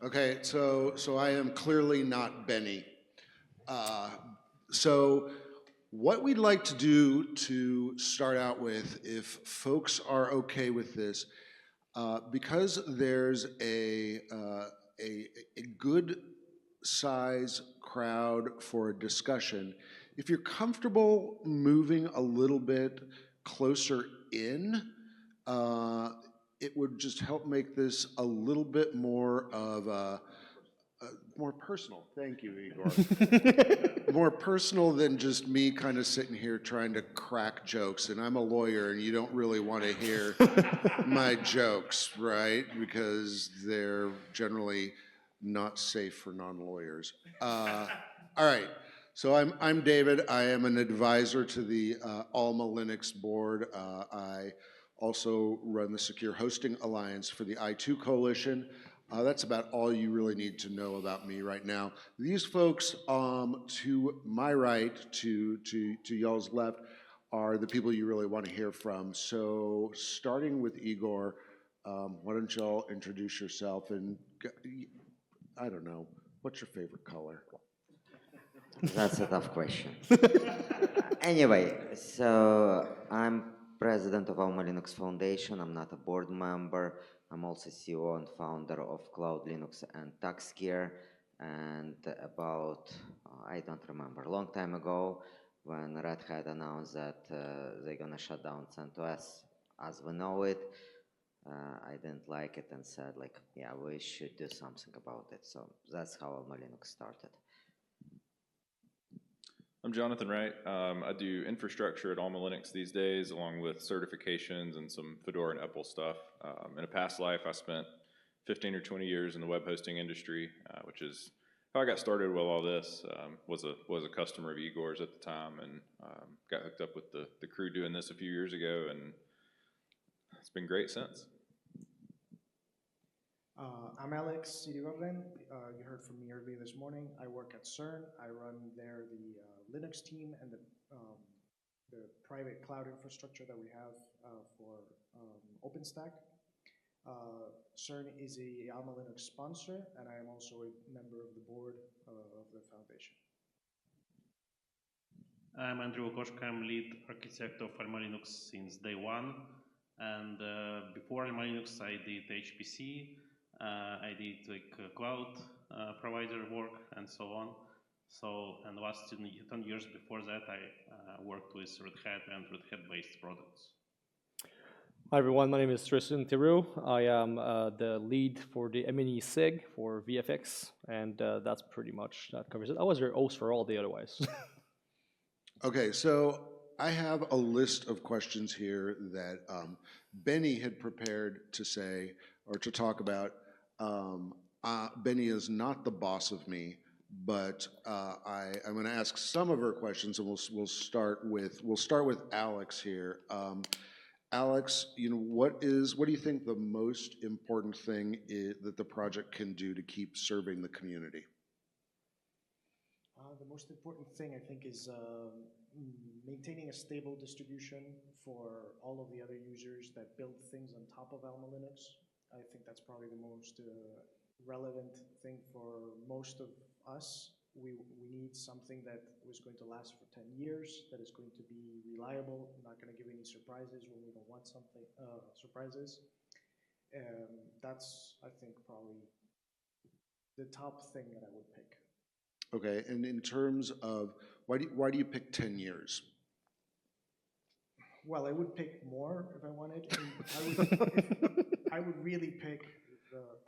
Okay, so I am clearly not Benny. So what we'd like to do to start out with, if folks are okay with this, because there's a good size crowd for a discussion, if you're comfortable moving a little bit closer in, it would just help make this a little bit more of a more personal. Thank you, Igor. More personal than just me kind of sitting here trying to crack jokes. And I'm a lawyer, and you don't really want to hear my jokes, right? Because they're generally not safe for non-lawyers. All right. So I'm David. I am an advisor to the AlmaLinux board. I also run the Secure Hosting Alliance for the I2 Coalition. That's about all you really need to know about me right now. These folks to my right, to y'all's left, are the people you really want to hear from. So starting with Igor, why don't y'all introduce yourself and, I don't know, what's your favorite color? That's a tough question. Anyway, so I'm president of AlmaLinux Foundation. I'm not a board member. I'm also CEO and founder of CloudLinux and Tuxcare. And about, I don't remember, a long time ago, when Red Hat announced that they're going to shut down CentOS as we know it, I didn't like it and said, like, yeah, we should do something about it. So that's how AlmaLinux started. I'm Jonathan Wright. I do infrastructure at AlmaLinux these days, along with certifications and some Fedora and Apple stuff. In a past life, I spent 15 or 20 years in the web hosting industry, which is how I got started with all this. Was a customer of Igor's at the time, and got hooked up with the crew doing this a few years ago, and it's been great since. I'm Alex Iribarren. You heard from me earlier this morning. I work at CERN. I run there the Linux team and the private cloud infrastructure that we have for OpenStack. CERN is a AlmaLinux sponsor, and I am also a member of the board of the foundation. I'm Andrew Lukoshko. I'm lead architect of AlmaLinux since day one. And before AlmaLinux, I did HPC. I did like cloud provider work and so on. So, and the last 10 years before that, I worked with Red Hat and Red Hat-based products. Hi everyone, my name is Tristan Théroux. I am the lead for the M&E SIG for VFX, and that's pretty much, that covers it. I was your host for all day otherwise. Okay, so I have a list of questions here that Benny had prepared to say or to talk about. Benny is not the boss of me, but I'm going to ask some of her questions, and we'll start with Alex here. Alex, what do you think the most important thing is that the project can do to keep serving the community? The most important thing, I think, is maintaining a stable distribution for all of the other users that build things on top of AlmaLinux. I think that's probably the most relevant thing for most of us. We need something that was going to last for 10 years, that is going to be reliable, not going to give any surprises when we don't want something, surprises. That's, I think, probably the top thing that I would pick. Okay, and in terms of, why do you pick 10 years? Well, I would pick more if I wanted. I would really pick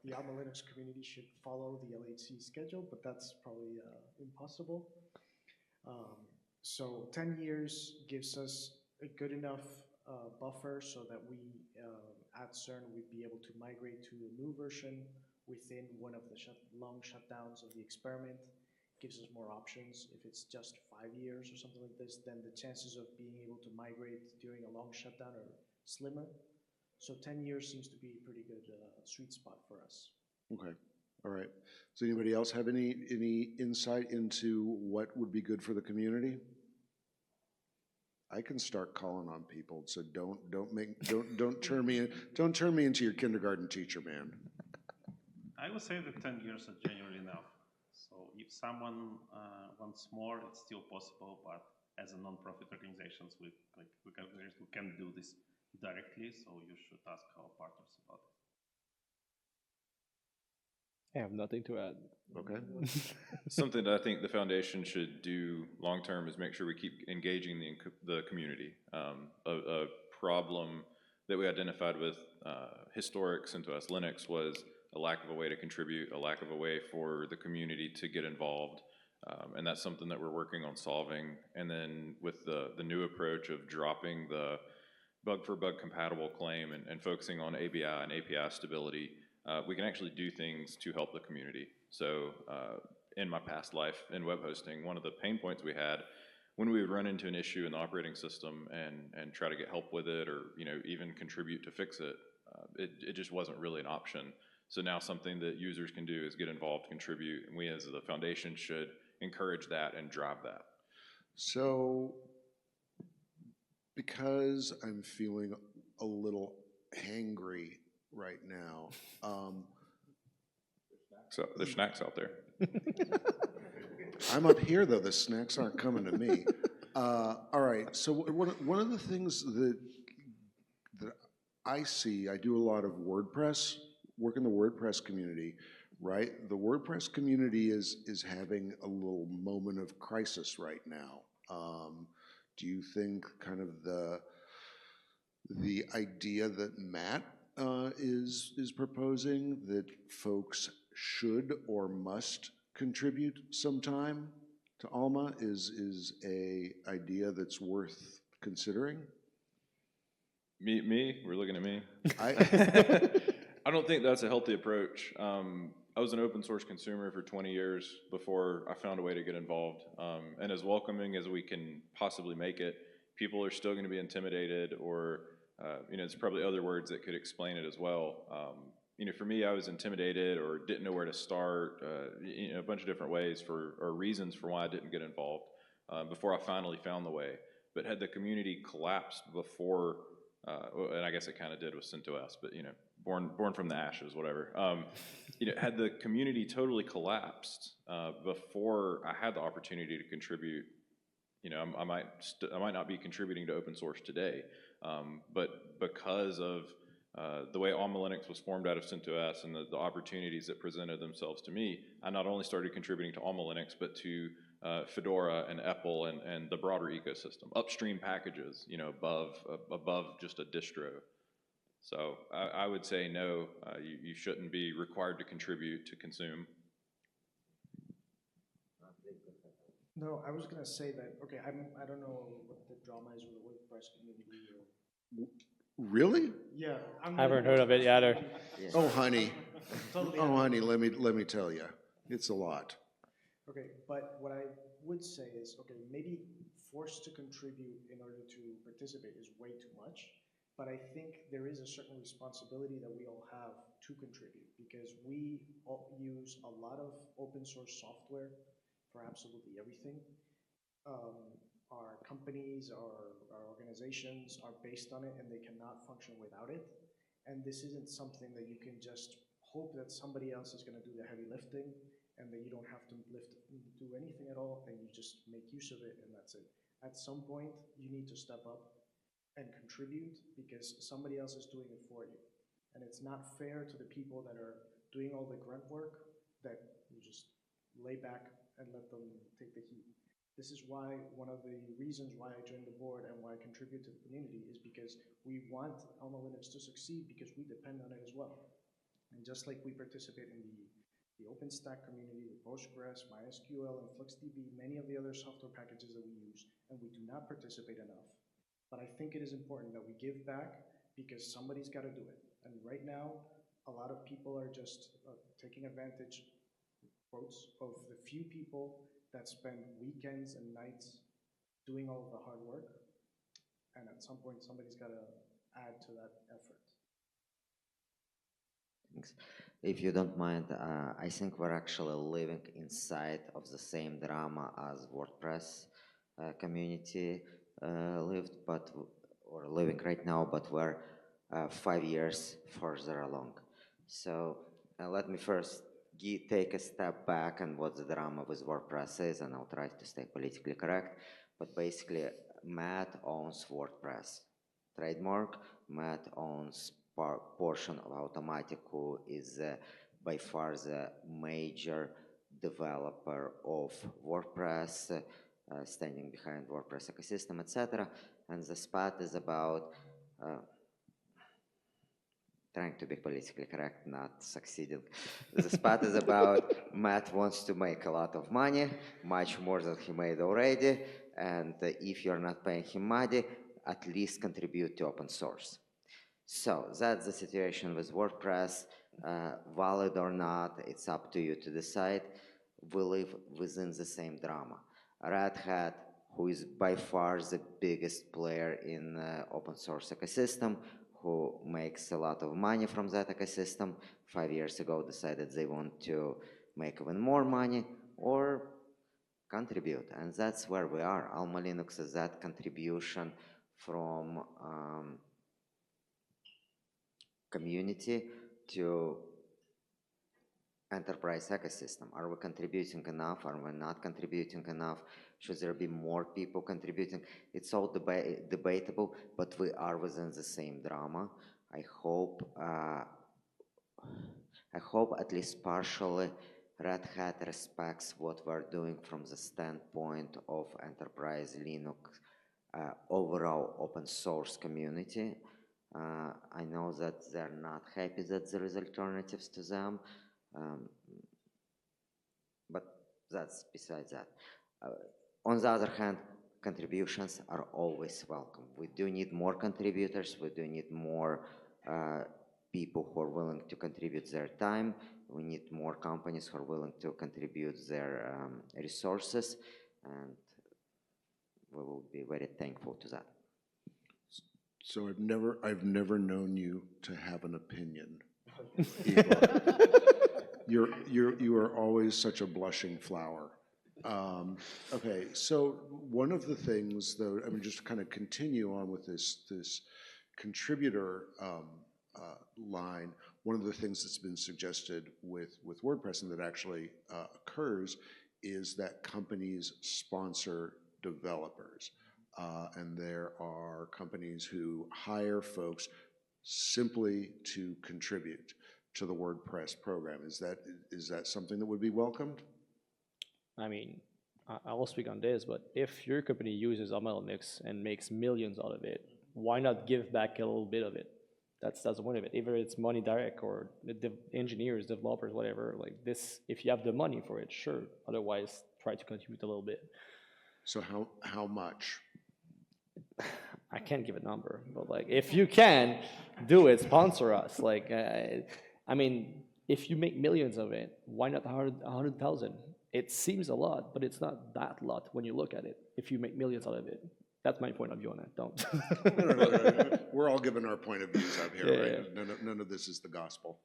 the AlmaLinux community should follow the LHC schedule, but that's probably impossible. So 10 years gives us a good enough buffer so that we at CERN would be able to migrate to a new version within one of the long shutdowns of the experiment. Gives us more options. If it's just 5 years or something like this, then the chances of being able to migrate during a long shutdown are slimmer. So 10 years seems to be a pretty good sweet spot for us. Okay, all right. Does anybody else have any insight into what would be good for the community? I can start calling on people. So don't turn me into your kindergarten teacher, man. I would say that 10 years is generally enough. So if someone wants more, it's still possible, but as a non-profit organizations, we can do this directly, so you should ask our partners about it. I have nothing to add. Okay. Something that I think the foundation should do long-term is make sure we keep engaging the community. A problem that we identified with historic CentOS Linux was a lack of a way to contribute, a lack of a way for the community to get involved. And that's something that we're working on solving. And then with the new approach of dropping the bug-for-bug compatible claim and focusing on ABI and API stability, we can actually do things to help the community. So in my past life in web hosting, one of the pain points we had when we would run into an issue in the operating system and try to get help with it, or even contribute to fix it, it just wasn't really an option. So now something that users can do is get involved, contribute, and we as the foundation should encourage that and drive that. So because I'm feeling a little hangry right now, So there's snacks out there. I'm up here though, the snacks aren't coming to me. All right, so one of the things that I see, I do a lot of WordPress, work in the WordPress community, right? The WordPress community is having a little moment of crisis right now. Do you think kind of the idea that Matt is proposing, that folks should or must contribute some time to Alma, is a idea that's worth considering? Me? We're looking at me. I I don't think that's a healthy approach. I was an open source consumer for 20 years before I found a way to get involved. And as welcoming as we can possibly make it, people are still going to be intimidated, or there's probably other words that could explain it as well. For me, I was intimidated or didn't know where to start, a bunch of different ways or reasons for why I didn't get involved before I finally found the way. But had the community collapsed before, and I guess it kind of did with CentOS, but born from the ashes, whatever. Had the community totally collapsed before I had the opportunity to contribute, I might not be contributing to open source today, but because of the way AlmaLinux was formed out of CentOS and the opportunities that presented themselves to me, I not only started contributing to AlmaLinux, but to Fedora and Apple and the broader ecosystem, upstream packages, above just a distro. So I would say no, you shouldn't be required to contribute to consume. No, I was gonna say that, okay, I don't know what the drama is with the WordPress community. Really? Yeah. I haven't heard of it either. Yes. Oh, honey. Totally. Oh, honey, let me tell you, it's a lot. Okay, but what I would say is, okay, maybe forced to contribute in order to participate is way too much, but I think there is a certain responsibility that we all have to contribute, because we all use a lot of open source software for absolutely everything. Our companies, our organizations are based on it, and they cannot function without it. And this isn't something that you can just hope that somebody else is going to do the heavy lifting, and that you don't have to do anything at all, and you just make use of it, and that's it. At some point, you need to step up and contribute, because somebody else is doing it for you. And it's not fair to the people that are doing all the grunt work that you just lay back and let them take the heat. This is why one of the reasons why I joined the board and why I contribute to the community is because we want AlmaLinux to succeed, because we depend on it as well. And just like we participate in the OpenStack community with Postgres, MySQL, and FluxDB, many of the other software packages that we use, and we do not participate enough. But I think it is important that we give back, because somebody's got to do it. And right now, a lot of people are just taking advantage, quotes, of the few people that spend weekends and nights doing all of the hard work. And at some point, somebody's got to add to that effort. Thanks. If you don't mind, I think we're actually living inside of the same drama as WordPress community. lived, or living right now, but we're 5 years further along. So let me first take a step back and what the drama with WordPress is, and I'll try to stay politically correct. But basically, Matt owns WordPress trademark. Matt owns portion of Automatic, who is by far the major developer of WordPress, standing behind WordPress ecosystem, etc. And the spot is about trying to be politically correct, not succeeding. The spot is about Matt wants to make a lot of money, much more than he made already, and if you're not paying him money, at least contribute to open source. So that's the situation with WordPress. Valid or not, it's up to you to decide. We live within the same drama. Red Hat, who is by far the biggest player in the open source ecosystem, who makes a lot of money from that ecosystem, 5 years ago decided they want to make even more money or contribute. And that's where we are. AlmaLinux is that contribution from community to enterprise ecosystem. Are we contributing enough? Are we not contributing enough? Should there be more people contributing? It's all debatable, but we are within the same drama. I hope at least partially Red Hat respects what we're doing from the standpoint of enterprise Linux overall open source community. I know that they're not happy that there is alternatives to them, but that's besides that. On the other hand, contributions are always welcome. We do need more contributors. We do need more people who are willing to contribute their time. We need more companies who are willing to contribute their resources, and we will be very thankful to that. So I've never known you to have an opinion, Igor. You are always such a blushing flower. Okay, so one of the things, though, I mean, just to kind of continue on with this contributor line, one of the things that's been suggested with WordPress and that actually occurs is that companies sponsor developers. And there are companies who hire folks simply to contribute to the WordPress program. Is that something that would be welcomed? I mean, I will speak on this, but if your company uses AlmaLinux and makes millions out of it, why not give back a little bit of it? That's the point of it. Either it's money direct or the engineers, developers, whatever. Like this, if you have the money for it, sure. Otherwise, try to contribute a little bit. So how much? I can't give a number, but like if you can do it, sponsor us. Like, I mean, if you make millions of it, why not 100,000? It seems a lot, but it's not that lot when you look at it. If you make millions out of it, that's my point of view on it. Don't. No. We're all giving our point of views up here, right? Yeah. None of this is the gospel.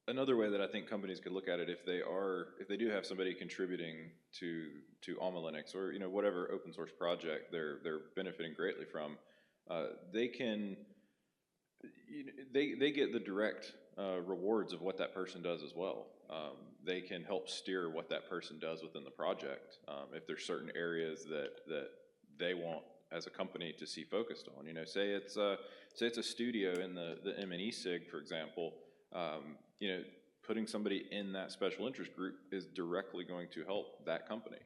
Another way that I think companies could look at it, if they do have somebody contributing to AlmaLinux or whatever open source project they're benefiting greatly from, they can they get the direct rewards of what that person does as well. They can help steer what that person does within the project. If there's certain areas that they want as a company to see focused on, say it's a studio in the M&E SIG, for example. Putting somebody in that special interest group is directly going to help that company.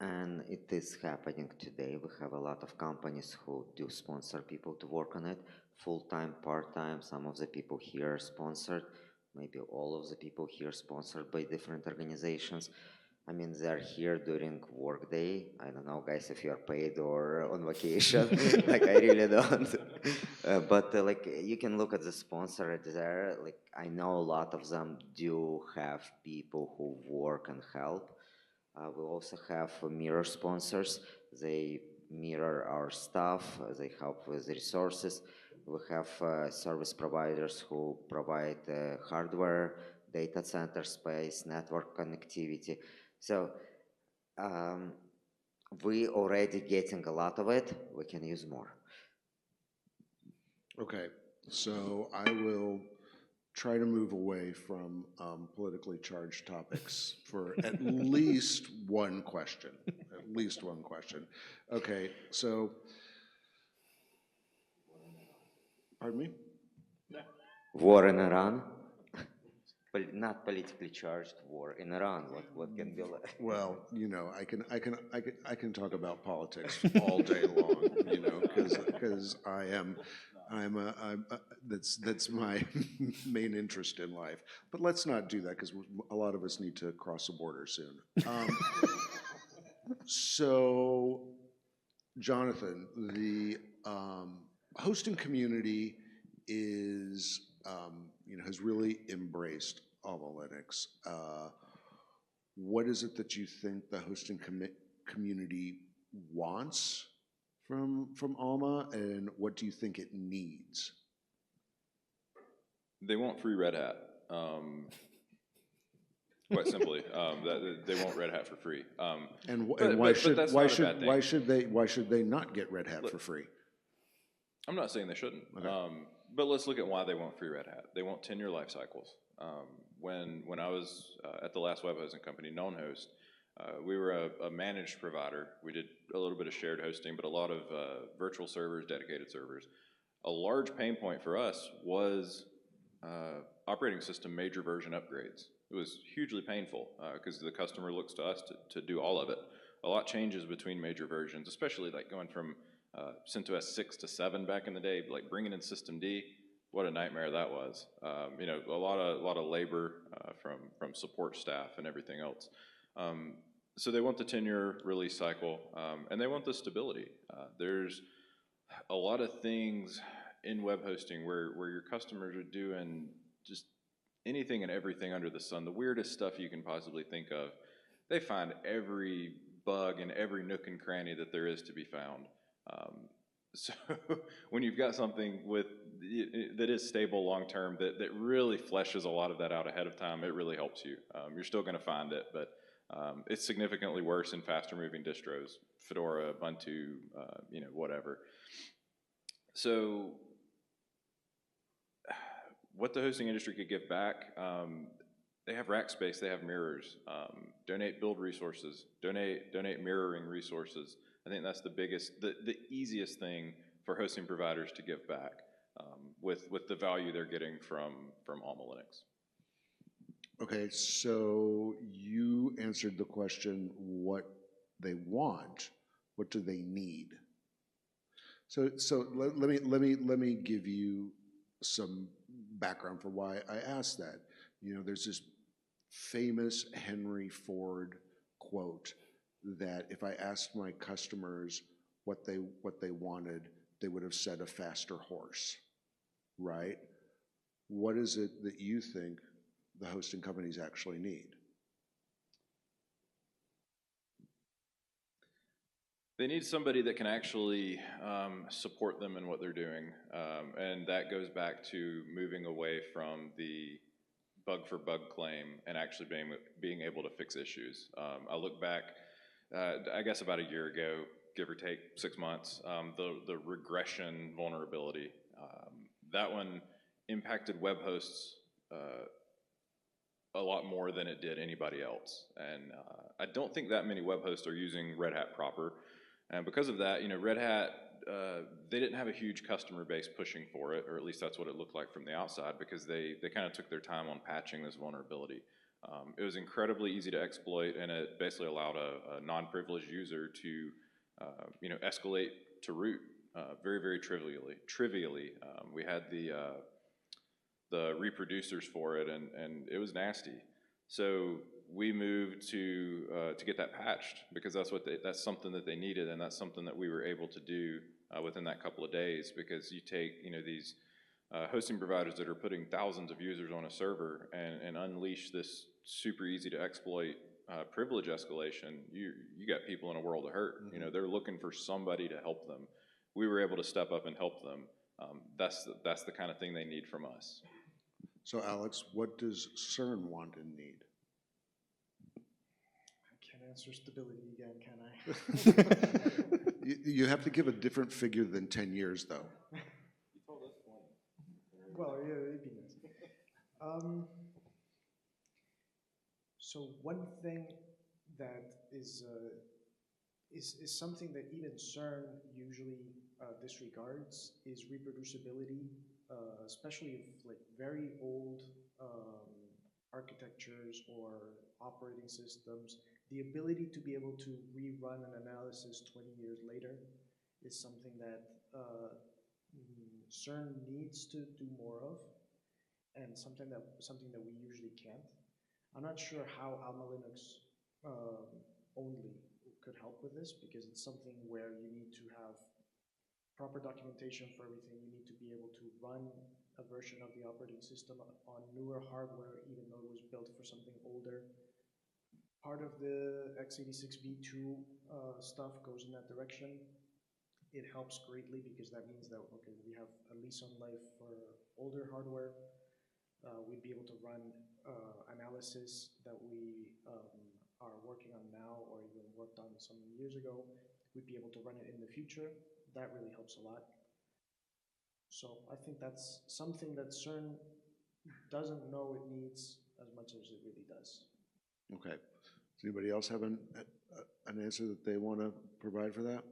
And it is happening today. We have a lot of companies who do sponsor people to work on it, full-time, part-time. Some of the people here are sponsored, maybe all of the people here sponsored by different organizations. I mean, they're here during workday. I don't know, guys, if you're paid or on vacation. Like, I really don't. But like, you can look at the sponsor right there. Like, I know a lot of them do have people who work and help. We also have mirror sponsors. They mirror our stuff. They help with resources. We have service providers who provide hardware, data center space, network connectivity. So We already getting a lot of it. We can use more. Okay, so I will try to move away from politically charged topics for at least one question. At least one question. Okay, so, pardon me? War in Iran? Not politically charged war in Iran. What can be like? Well, you know, I can talk about politics all day long, you know, because that's my main interest in life. But let's not do that because a lot of us need to cross the border soon. So, Jonathan, the hosting community is, you know, has really embraced AlmaLinux. What is it that you think the hosting community wants from Alma, and what do you think it needs? They want free Red Hat. Quite simply, they want Red Hat for free. And but why that's not a bad thing. why should they not get Red Hat for free? I'm not saying they shouldn't, Okay. but let's look at why they want free Red Hat. They want 10-year life cycles. When I was at the last web hosting company, NoneHost, we were a managed provider. We did a little bit of shared hosting, but a lot of virtual servers, dedicated servers. A large pain point for us was operating system major version upgrades. It was hugely painful because the customer looks to us to do all of it. A lot changes between major versions, especially like going from CentOS 6 to 7 back in the day, like bringing in System D. What a nightmare that was. You know, a lot of labor from support staff and everything else. So they want the 10-year release cycle, and they want the stability. There's a lot of things in web hosting where your customers are doing just anything and everything under the sun, the weirdest stuff you can possibly think of. They find every bug in every nook and cranny that there is to be found. So when you've got something that is stable long-term, that really fleshes a lot of that out ahead of time, it really helps you. You're still gonna find it, but it's significantly worse in faster moving distros, Fedora, Ubuntu, you know, whatever. So what the hosting industry could give back, they have rack space, they have mirrors, donate build resources, donate mirroring resources. I think that's the biggest, the easiest thing for hosting providers to give back with the value they're getting from AlmaLinux. Okay, so you answered the question, what they want. What do they need? So let me give you some background for why I asked that. You know, there's this famous Henry Ford quote that if I asked my customers what they wanted, they would have said a faster horse, right? What is it that you think the hosting companies actually need? They need somebody that can actually support them in what they're doing, and that goes back to moving away from the bug for bug claim and actually being able to fix issues. I look back, I guess about a year ago, give or take 6 months, the regression vulnerability. That one impacted web hosts a lot more than it did anybody else. And I don't think that many web hosts are using Red Hat proper. And because of that, you know, Red Hat, they didn't have a huge customer base pushing for it, or at least that's what it looked like from the outside, because they kind of took their time on patching this vulnerability. It was incredibly easy to exploit, and it basically allowed a non-privileged user to, you know, escalate to root very, very trivially. We had the reproducers for it, and it was nasty. So we moved to get that patched because that's something that they needed, and that's something that we were able to do within that couple of days. Because you take, you know, these hosting providers that are putting thousands of users on a server and unleash this super easy to exploit privilege escalation, you got people in a world of hurt. Mm-hmm. You know, they're looking for somebody to help them. We were able to step up and help them. That's the kind of thing they need from us. So Alex, what does CERN want and need? Can answer stability again, can I? You have to give a different figure than 10 years, though. Well, yeah, it'd be nice. So one thing that is something that even CERN usually disregards is reproducibility, especially of like very old architectures or operating systems. The ability to be able to rerun an analysis 20 years later is something that CERN needs to do more of, and something that we usually can't. I'm not sure how AlmaLinux only could help with this, because it's something where you need to have proper documentation for everything. You need to be able to run a version of the operating system on newer hardware, even though it was built for something older. Part of the x86 v2 stuff goes in that direction. It helps greatly because that means that, okay, we have a lease on life for older hardware. We'd be able to run analysis that we are working on now or even worked on some years ago. We'd be able to run it in the future. That really helps a lot. So I think that's something that CERN doesn't know it needs as much as it really does. Okay. Does anybody else have an answer that they want to provide for that?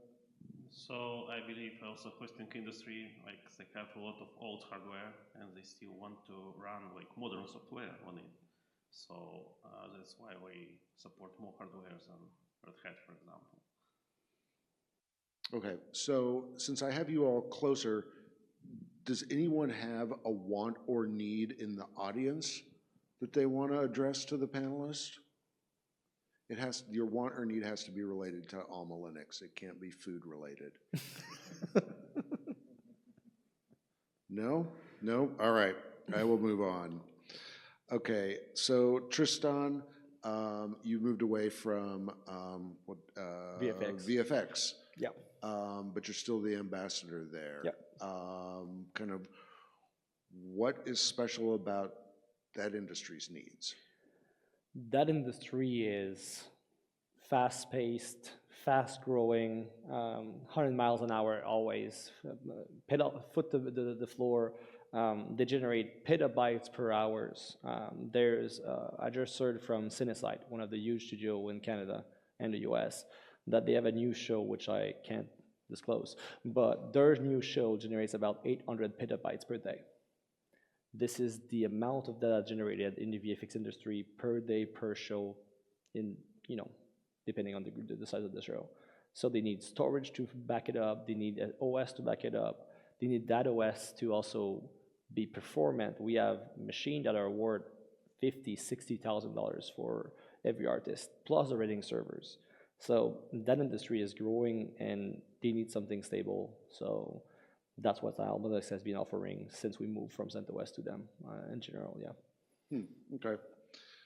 So I believe also hosting industry, like they have a lot of old hardware and they still want to run like modern software on it. So that's why we support more hardware than Red Hat, for example. Okay, so since I have you all closer, does anyone have a want or need in the audience that they want to address to the panelists? Your want or need has to be related to AlmaLinux. It can't be food related. No? No? All right, I will move on. Okay, so Tristan, you moved away from VFX. Yeah. But you're still the ambassador there. Yep. Kind of, what is special about that industry's needs? That industry is fast-paced, fast-growing, 100 miles an hour always, foot to the floor. They generate petabytes per hour. I just heard from Seletskiy, one of the huge studios in Canada and the US, that they have a new show, which I can't disclose, but their new show generates about 800 petabytes per day. This is the amount of data generated in the VFX industry per day, per show, depending on the size of the show. So they need storage to back it up, they need an OS to back it up, they need that OS to also be performant. We have machines that are worth $50,000, $60,000 for every artist, plus the rating servers. So that industry is growing and they need something stable. So that's what AlmaLinux has been offering since we moved from CentOS to them in general, yeah. Okay.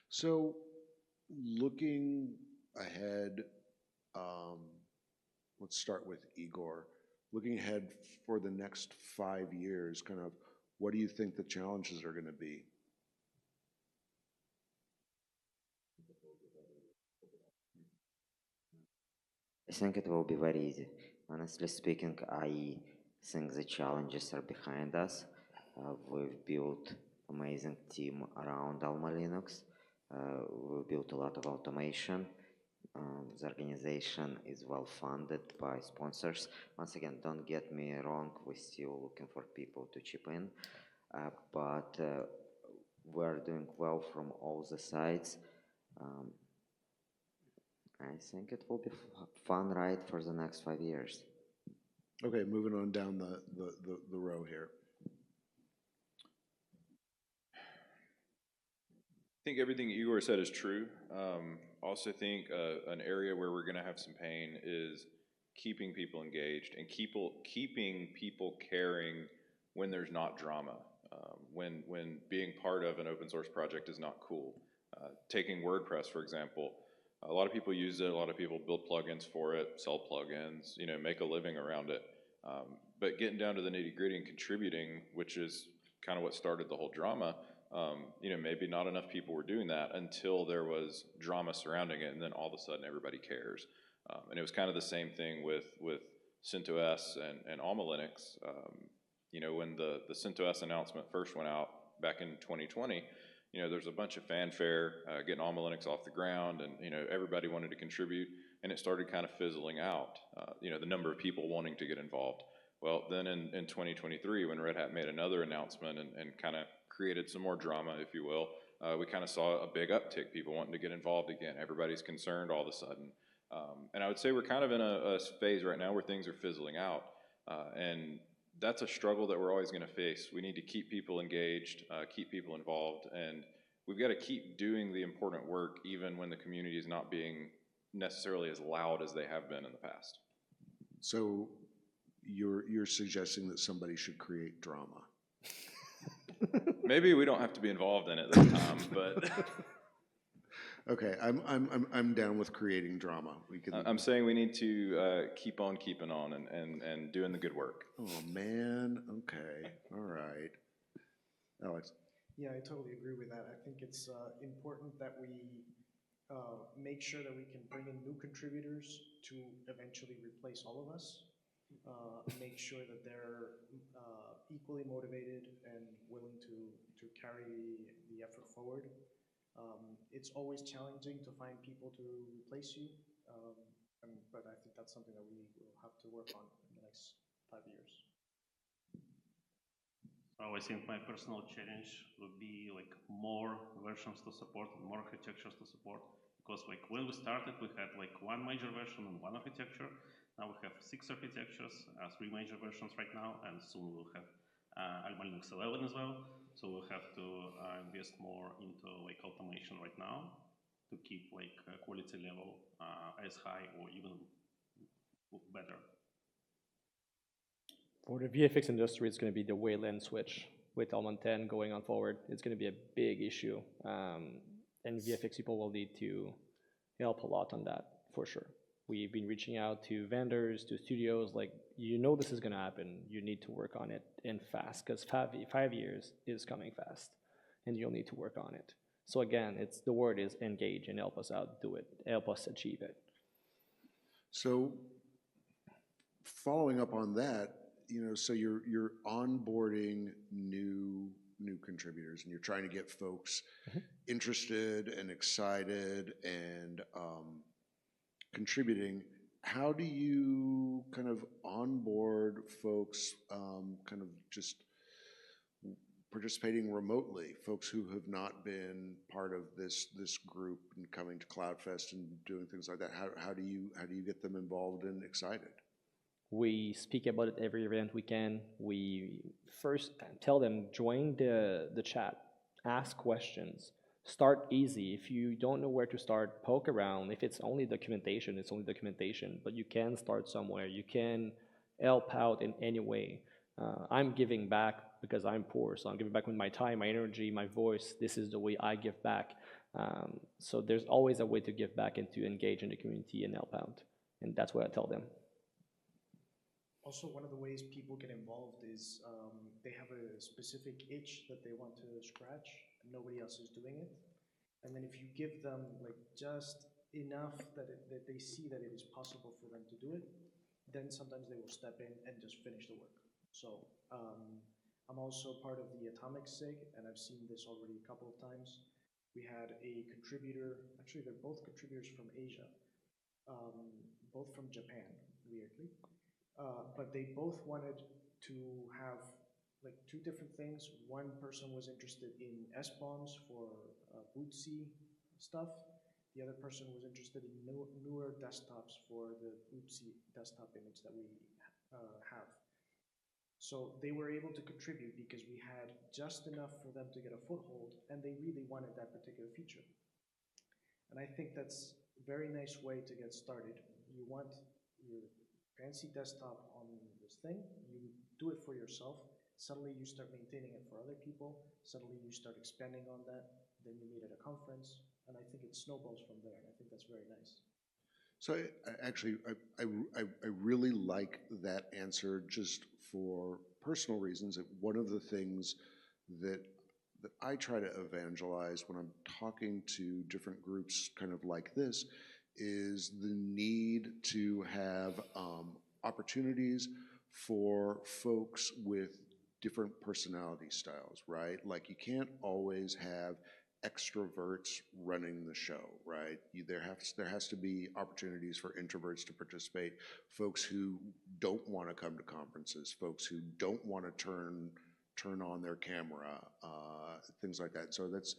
So looking ahead, let's start with Igor. Looking ahead for the next 5 years, kind of, what do you think the challenges are going to be? I think it will be very easy. Honestly speaking, I think the challenges are behind us. We've built amazing team around AlmaLinux. We built a lot of automation. The organization is well funded by sponsors. Once again, don't get me wrong, we're still looking for people to chip in, but we're doing well from all the sides. I think it will be fun ride for the next 5 years. Okay, moving on down the row here. I think everything Igor said is true. Also think an area where we're going to have some pain is keeping people engaged and keeping people caring when there's not drama, when being part of an open source project is not cool. Taking WordPress, for example, a lot of people use it, a lot of people build plugins for it, sell plugins, make a living around it. But getting down to the nitty gritty and contributing, which is kind of what started the whole drama, You know, maybe not enough people were doing that until there was drama surrounding it, and then all of a sudden everybody cares. And it was kind of the same thing with CentOS and AlmaLinux. You know, when the CentOS announcement first went out back in 2020, you know, there's a bunch of fanfare getting AlmaLinux off the ground, and, you know, everybody wanted to contribute, and it started kind of fizzling out, you know, the number of people wanting to get involved. Well, then in 2023, when Red Hat made another announcement and kind of created some more drama, if you will, we kind of saw a big uptick, people wanting to get involved again. Everybody's concerned all of a sudden. And I would say we're kind of in a phase right now where things are fizzling out. And that's a struggle that we're always going to face. We need to keep people engaged, keep people involved, and we've got to keep doing the important work even when the community is not being necessarily as loud as they have been in the past. So you're suggesting that somebody should create drama. Maybe we don't have to be involved in it this time, but Okay, I'm down with creating drama. We can. I'm saying we need to keep on keeping on and doing the good work. Oh man. Okay. All right. Alex. Yeah, I totally agree with that. I think it's important that we make sure that we can bring in new contributors to eventually replace all of us. Make sure that they're equally motivated and willing to carry the effort forward. It's always challenging to find people to replace you, but I think that's something that we will have to work on in the next 5 years. So I think my personal challenge would be like more versions to support and more architectures to support. Because like when we started, we had like one major version and one architecture. Now we have 6 architectures, 3 major versions right now, and soon we'll have AlmaLinux 11 as well. So we'll have to invest more into like automation right now to keep like quality level as high or even better. For the VFX industry, it's going to be the Wayland switch with Alma 10 going on forward. It's going to be a big issue, and VFX people will need to help a lot on that for sure. We've been reaching out to vendors, to studios, like, you know this is going to happen. You need to work on it and fast, because 5 years is coming fast, and you'll need to work on it. So again, it's the word is engage and help us out, do it, help us achieve it. So following up on that, you know, so you're onboarding new contributors, and you're trying to get folks interested and excited and contributing. How do you kind of onboard folks kind of just participating remotely, folks who have not been part of this group and coming to CloudFest and doing things like that? How do you get them involved and excited? We speak about it every event we can. We first tell them, join the chat, ask questions, start easy. If you don't know where to start, poke around. If it's only documentation, it's only documentation, but you can start somewhere. You can help out in any way. I'm giving back because I'm poor, so I'm giving back with my time, my energy, my voice. This is the way I give back. So there's always a way to give back and to engage in the community and help out, and that's what I tell them. Also, one of the ways people get involved is they have a specific itch that they want to scratch, and nobody else is doing it. And then if you give them like just enough that they see that it is possible for them to do it, then sometimes they will step in and just finish the work. So I'm also part of the Atomic SIG, and I've seen this already a couple of times. We had a contributor, actually they're both contributors from Asia, both from Japan, weirdly. But they both wanted to have like 2 different things. One person was interested in SBOMs for bootc stuff. The other person was interested in newer desktops for the bootc desktop image that we have. So they were able to contribute because we had just enough for them to get a foothold, and they really wanted that particular feature. And I think that's a very nice way to get started. You want your fancy desktop on this thing, you do it for yourself, suddenly you start maintaining it for other people, suddenly you start expanding on that, then you meet at a conference, and I think it snowballs from there, and I think that's very nice. So I really like that answer just for personal reasons. One of the things that that I try to evangelize when I'm talking to different groups kind of like this is the need to have opportunities for folks with different personality styles, right? Like you can't always have extroverts running the show, right? There has to be opportunities for introverts to participate, folks who don't want to come to conferences, folks who don't want to turn on their camera, things like that. So that's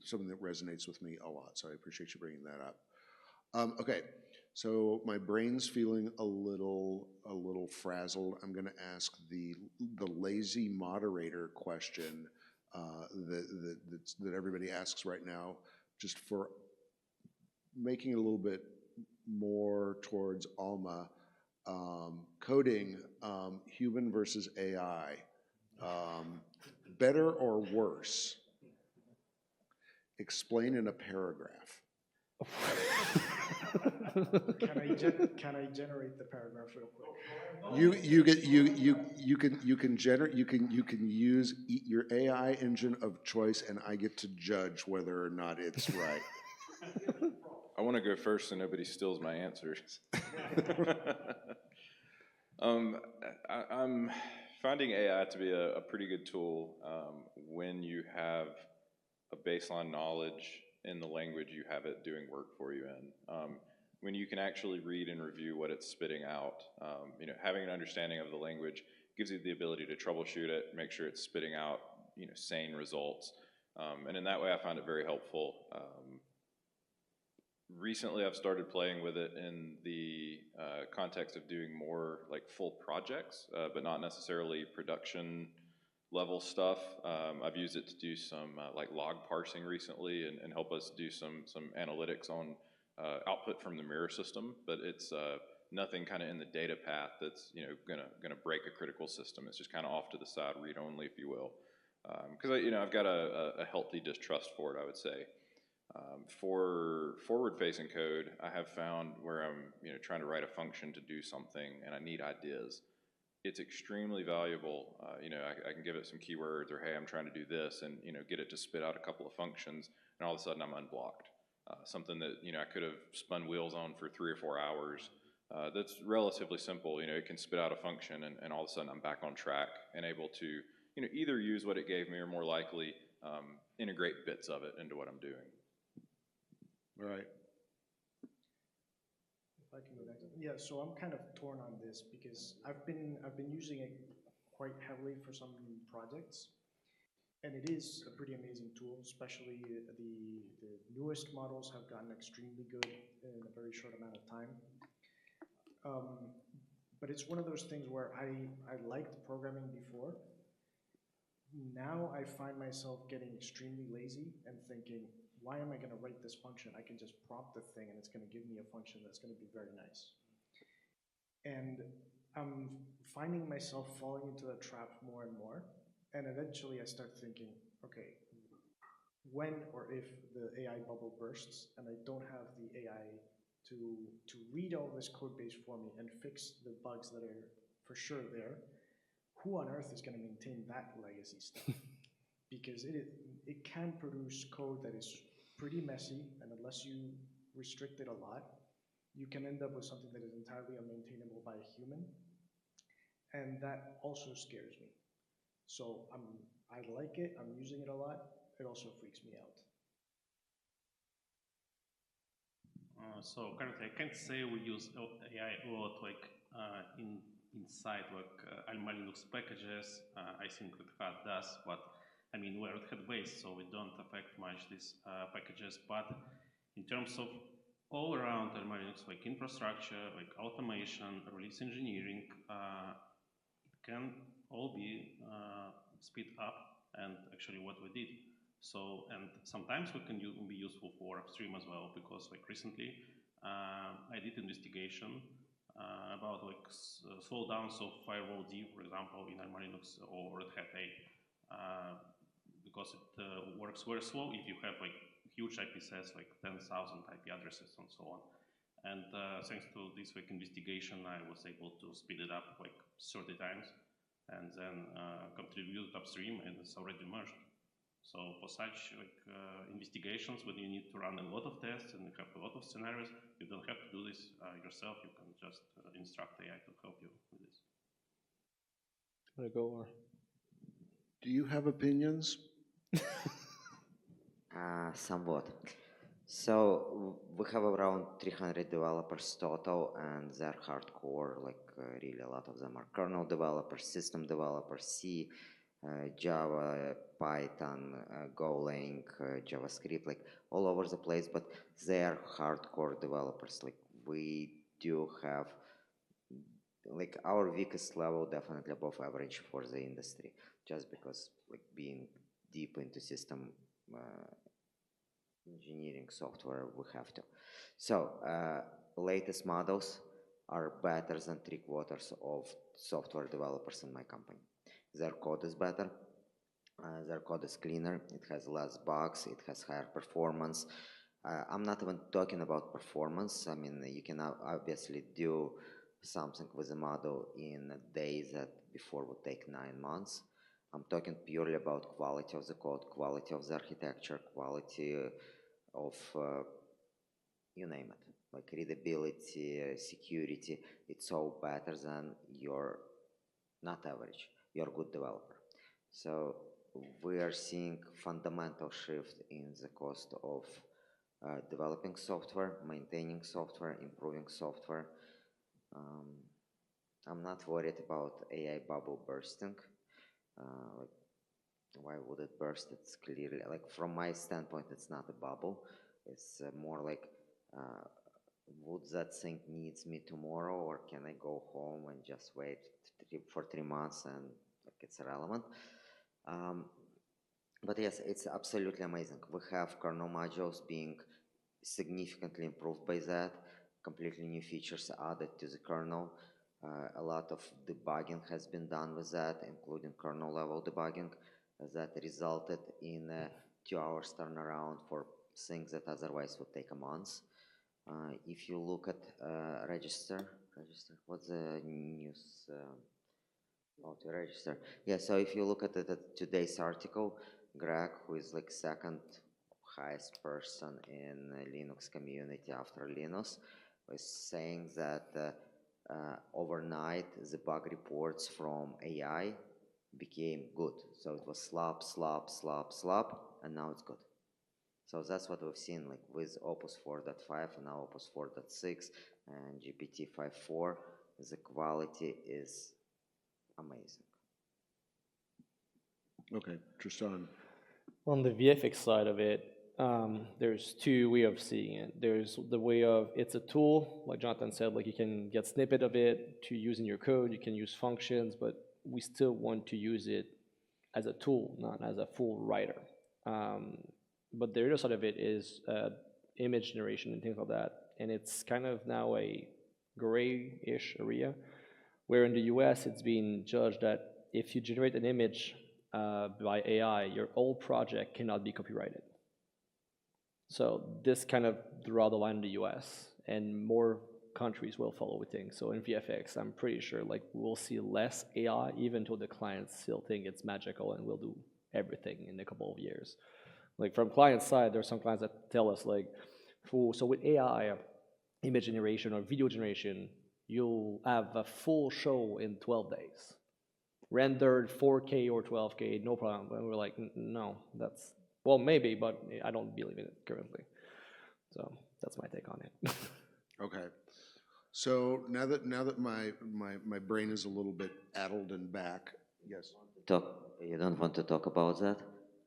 something that resonates with me a lot. So I appreciate you bringing that up. Okay, so my brain's feeling a little frazzled. I'm going to ask the lazy moderator question that everybody asks right now, just for making it a little bit more towards Alma. Coding, human versus AI, better or worse? Explain in a paragraph. Can I generate the paragraph real quick? You can use your AI engine of choice, and I get to judge whether or not it's right. I want to go first so nobody steals my answers. I'm finding AI to be a pretty good tool when you have a baseline knowledge in the language you have it doing work for you in. When you can actually read and review what it's spitting out, having an understanding of the language gives you the ability to troubleshoot it, make sure it's spitting out, sane results. And in that way, I find it very helpful. Recently, I've started playing with it in the context of doing more like full projects, but not necessarily production level stuff. I've used it to do some like log parsing recently and help us do some analytics on output from the mirror system, but it's nothing kind of in the data path that's gonna break a critical system. It's just kind of off to the side, read only, if you will, because I've got a healthy distrust for it, I would say. For forward-facing code, I have found where I'm trying to write a function to do something and I need ideas. It's extremely valuable. I can give it some keywords or hey, I'm trying to do this, and get it to spit out a couple of functions, and all of a sudden I'm unblocked. Something that I could have spun wheels on for 3 or 4 hours. That's relatively simple. It can spit out a function, and all of a sudden I'm back on track and able to either use what it gave me or more likely integrate bits of it into what I'm doing. Right. If I can go next. Yeah, so I'm kind of torn on this because I've been using it quite heavily for some projects, and it is a pretty amazing tool. Especially the newest models have gotten extremely good in a very short amount of time. But it's one of those things where I liked programming before. Now I find myself getting extremely lazy and thinking, why am I going to write this function? I can just prompt the thing and it's going to give me a function that's going to be very nice. And I'm finding myself falling into the trap more and more. And eventually I start thinking, okay, when or if the AI bubble bursts and I don't have the AI to read all this code base for me and fix the bugs that are for sure there, who on earth is going to maintain that legacy stuff? Because it can produce code that is pretty messy, and unless you restrict it a lot, you can end up with something that is entirely unmaintainable by a human, and that also scares me. So I like it, I'm using it a lot, it also freaks me out. So currently I can't say we use AI a lot inside AlmaLinux packages. I think Red Hat does, but I mean, we're Red Hat based, so we don't affect much these packages. But in terms of all around AlmaLinux, like infrastructure, like automation, release engineering, it can all be speed up, and actually what we did. So, and sometimes we can be useful for upstream as well, because like recently I did investigation about like slowdowns of firewall D, for example, in AlmaLinux or Red Hat A. Because it works very slow if you have like huge IP sets, like 10,000 IP addresses and so on. And thanks to this like investigation, I was able to speed it up like 30 times. and then contributed upstream, and it's already merged. So for such investigations, when you need to run a lot of tests and you have a lot of scenarios, you don't have to do this yourself. You can just instruct AI to help you with this. Do you have opinions? Somewhat. So we have around 300 developers total, and they're hardcore, like really a lot of them are kernel developers, system developers, C, Java, Python, Golang, JavaScript, like all over the place, but they are hardcore developers. Like we do have, like our weakest level definitely above average for the industry, just because like being deep into system engineering software, we have to. So latest models are better than 3/4 of software developers in my company. Their code is better, their code is cleaner, it has less bugs, it has higher performance. I'm not even talking about performance. I mean, you can obviously do something with a model in days that before would take 9 months. I'm talking purely about quality of the code, quality of the architecture, quality of, you name it, like readability, security. It's all better than your, not average, your good developer. So we are seeing fundamental shift in the cost of developing software, maintaining software, improving software. I'm not worried about AI bubble bursting. Like, why would it burst? It's clearly, like from my standpoint, it's not a bubble. It's more like, would that thing needs me tomorrow, or can I go home and just wait for 3 months and like it's irrelevant? But yes, it's absolutely amazing. We have kernel modules being significantly improved by that, completely new features added to the kernel. A lot of debugging has been done with that, including kernel level debugging, that resulted in 2 hours turnaround for things that otherwise would take a month. If you look at register, what's the news? To register. Yeah, so if you look at today's article, Greg, who is like second highest person in the Linux community after Linus, was saying that overnight the bug reports from AI became good. So it was slop, slop, slop, slop, and now it's good. So that's what we've seen, like with Opus 4.5 and now Opus 4.6 and GPT 5.4, the quality is amazing. Okay, Tristan. On the VFX side of it, there's two ways of seeing it. There's the way of it's a tool, like Jonathan said, like you can get snippet of it to use in your code, you can use functions, but we still want to use it as a tool, not as a full writer. But the other side of it is image generation and things like that. And it's kind of now a gray-ish area, where in the US it's being judged that if you generate an image by AI, your old project cannot be copyrighted. So this kind of draw the line in the US, and more countries will follow with things. So in VFX, I'm pretty sure like we'll see less AI, even though the clients still think it's magical and will do everything in a couple of years. Like from client side, there are some clients that tell us like, so with AI, image generation or video generation, you'll have a full show in 12 days. Rendered 4K or 12K, no problem. And we're like, no, that's, well, maybe, but I don't believe in it currently. So that's my take on it. Okay. So now that my brain is a little bit addled and back, yes. You don't want to talk about that?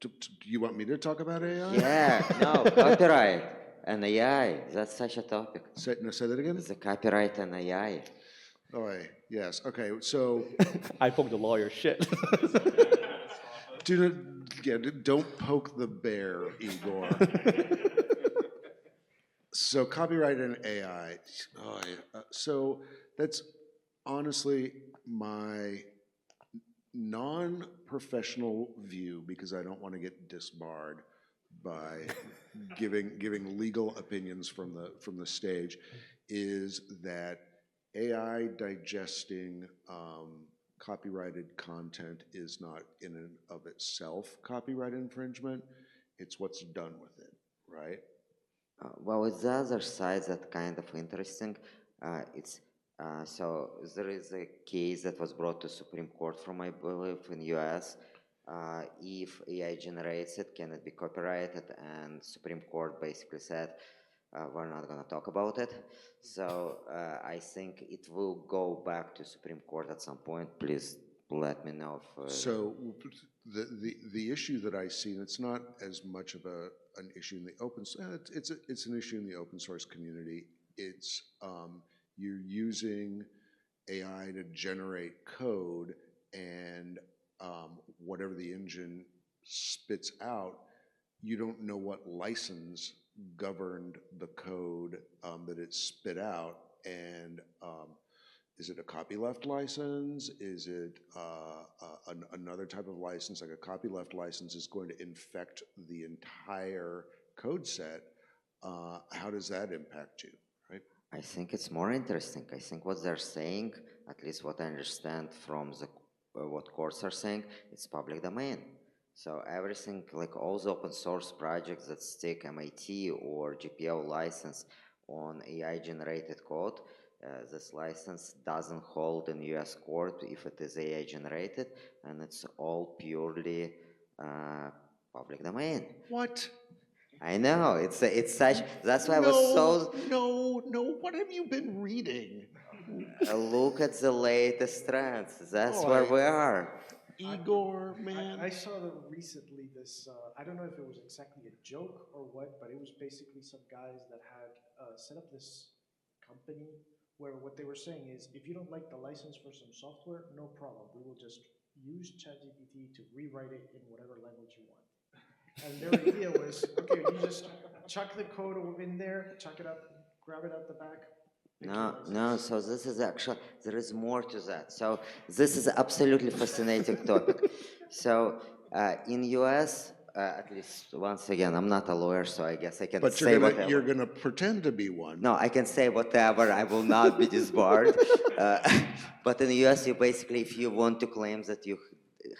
Do you want me to talk about AI? Yeah, no, copyright and AI, that's such a topic. Say that again? The copyright and AI. Oh, yes. Okay, so I poked the lawyer, shit. don't poke the bear, Igor. So copyright and AI. So that's honestly my non-professional view, because I don't want to get disbarred by giving legal opinions from the stage, is that AI digesting copyrighted content is not in and of itself copyright infringement, it's what's done with it, right? Well, it's the other side that kind of interesting. So there is a case that was brought to Supreme Court from, I believe, in US. If AI generates it, can it be copyrighted? And Supreme Court basically said, we're not going to talk about it. So I think it will go back to Supreme Court at some point. Please let me know if... So the issue that I see, and it's not as much of an issue in the open, it's an issue in the open source community. It's you're using AI to generate code, and whatever the engine spits out, you don't know what license governed the code that it spit out, and is it a copyleft license? Is it another type of license? Like a copyleft license is going to infect the entire code set. How does that impact you, right? I think it's more interesting. I think what they're saying, at least what I understand from the what courts are saying, it's public domain. So everything, like all the open source projects that stick MIT or GPL license on AI generated code, this license doesn't hold in US court if it is AI generated, and it's all purely public domain. What? I know, it's such, that's why I was so... No, what have you been reading? Look at the latest trends, that's where we are. Igor, man. I saw recently this, I don't know if it was exactly a joke or what, but it was basically some guys that had set up this company where what they were saying is, if you don't like the license for some software, no problem. We will just use ChatGPT to rewrite it in whatever language you want. And their idea was, okay, you just chuck the code in there, chuck it up, grab it out the back. No, so this is actually, there is more to that. So this is absolutely fascinating topic. So in US, at least once again, I'm not a lawyer, so I guess I can say whatever. But you're gonna pretend to be one. No, I can say whatever, I will not be disbarred. But in the US, you basically, if you want to claim that you